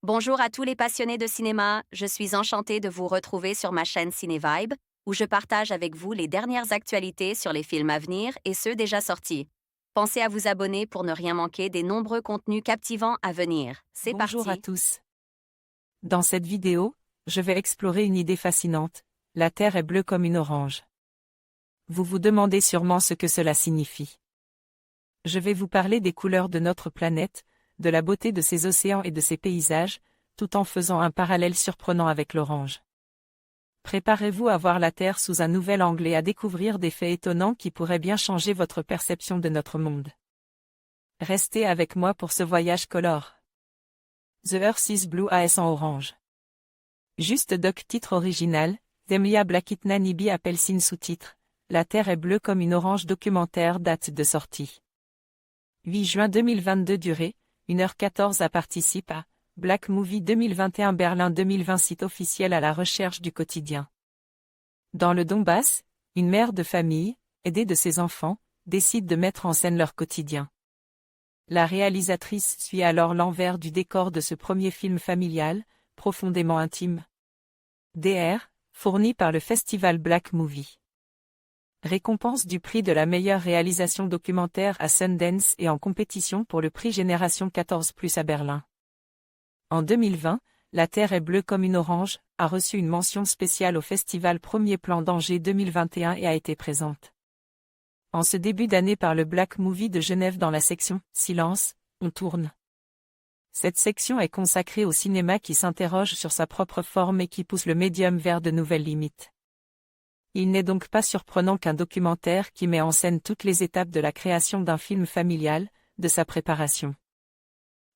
Bonjour à tous les passionnés de cinéma, je suis enchantée de vous retrouver sur ma chaîne CinéVibe, où je partage avec vous les dernières actualités sur les films à venir et ceux déjà sortis. Pensez à vous abonner pour ne rien manquer des nombreux contenus captivants à venir. C'est Bonjour à parti! tous. Dans cette vidéo, je vais explorer une idée fascinante. La Terre est bleue comme une orange. Vous vous demandez sûrement ce que cela signifie. Je vais vous parler des couleurs de notre planète, de la beauté de ses océans et de ses paysages, tout en faisant un parallèle surprenant avec l'orange. Préparez-vous à voir la Terre sous un nouvel angle et à découvrir des faits étonnants qui pourraient bien changer votre perception de notre monde. Restez avec moi pour ce voyage colore. The Earth is Blue AS en orange. Juste doc titre original, Demlia Blakitna Nibi Appelsin sous-titre, La Terre est bleue comme une orange documentaire date de sortie. 8 juin 2022 durée, 1h14 à participe à, Black Movie 2021 Berlin 2020 site officiel à la recherche du quotidien. Dans le Donbass, une mère de famille, aidée de ses enfants, décide de mettre en scène leur quotidien. La réalisatrice suit alors l'envers du décor de ce premier film familial, profondément intime. DR, fourni par le festival Black Movie. Récompense du prix de la meilleure réalisation documentaire à Sundance et en compétition pour le prix Génération 14+ à Berlin. En 2020, La Terre est bleue comme une orange, a reçu une mention spéciale au festival Premier Plan d'Angers 2021 et a été présente. En ce début d'année par le Black Movie de Genève dans la section « Silence, on tourne ». Cette section est consacrée au cinéma qui s'interroge sur sa propre forme et qui pousse le médium vers de nouvelles limites. Il n'est donc pas surprenant qu'un documentaire qui met en scène toutes les étapes de la création d'un film familial, de sa préparation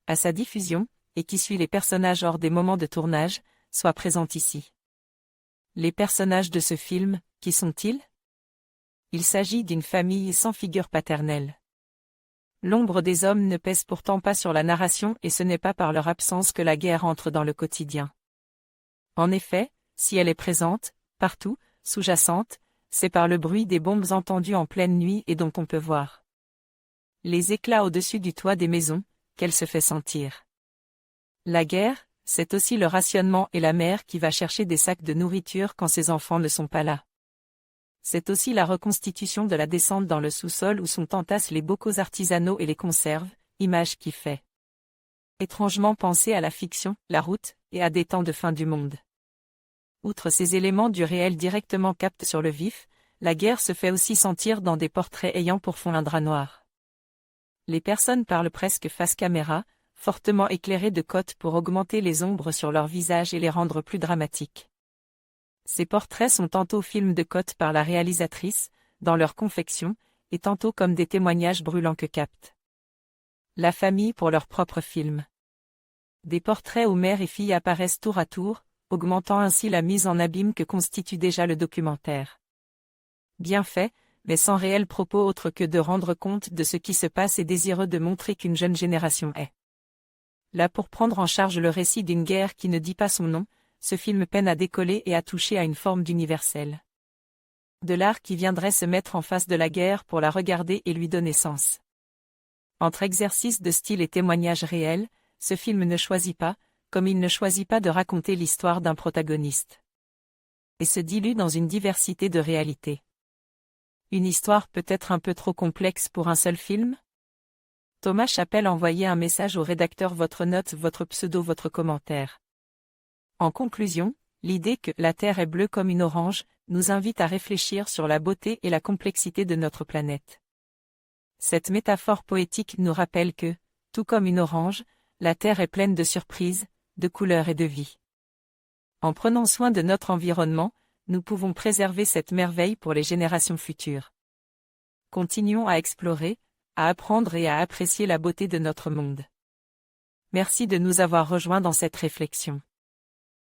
à sa diffusion, et qui suit les personnages hors des moments de tournage, soit présent ici. Les personnages de ce film, qui sont-ils ? Il s'agit d'une famille sans figure paternelle. L'ombre des hommes ne pèse pourtant pas sur la narration et ce n'est pas par leur absence que la guerre entre dans le quotidien. En effet, si elle est présente, partout, sous-jacente, c'est par le bruit des bombes entendues en pleine nuit et dont on peut voir les éclats au-dessus du toit des maisons, qu'elle se fait sentir. La guerre, c'est aussi le rationnement et la mère qui va chercher des sacs de nourriture quand ses enfants ne sont pas là. C'est aussi la reconstitution de la descente dans le sous-sol où sont entassés les bocaux artisanaux et les conserves, image qui fait étrangement penser à la fiction, la route, et à des temps de fin du monde. Outre ces éléments du réel directement captés sur le vif, la guerre se fait aussi sentir dans des portraits ayant pour fond un drap noir. Les personnes parlent presque face caméra, fortement éclairées de cotes pour augmenter les ombres sur leurs visages et les rendre plus dramatiques. Ces portraits sont tantôt films de cotes par la réalisatrice, dans leur confection, et tantôt comme des témoignages brûlants que capte la famille pour leur propre film. Des portraits où mère et fille apparaissent tour à tour, augmentant ainsi la mise en abîme que constitue déjà le documentaire. Bien fait, mais sans réel propos autre que de rendre compte de ce qui se passe et désireux de montrer qu'une jeune génération est là pour prendre en charge le récit d'une guerre qui ne dit pas son nom. Ce film peine à décoller et à toucher à une forme d'universel. De l'art qui viendrait se mettre en face de la guerre pour la regarder et lui donner sens. Entre exercice de style et témoignage réel, ce film ne choisit pas, comme il ne choisit pas de raconter l'histoire d'un protagoniste. Et se dilue dans une diversité de réalités. Une histoire peut-être un peu trop complexe pour un seul film ? Thomas Chappelle envoyait un message au rédacteur: votre note, votre pseudo, votre commentaire. En conclusion, l'idée que « la Terre est bleue comme une orange » nous invite à réfléchir sur la beauté et la complexité de notre planète. Cette métaphore poétique nous rappelle que, tout comme une orange, la Terre est pleine de surprises, de couleurs et de vie. En prenant soin de notre environnement, nous pouvons préserver cette merveille pour les générations futures. Continuons à explorer, à apprendre et à apprécier la beauté de notre monde. Merci de nous avoir rejoints dans cette réflexion.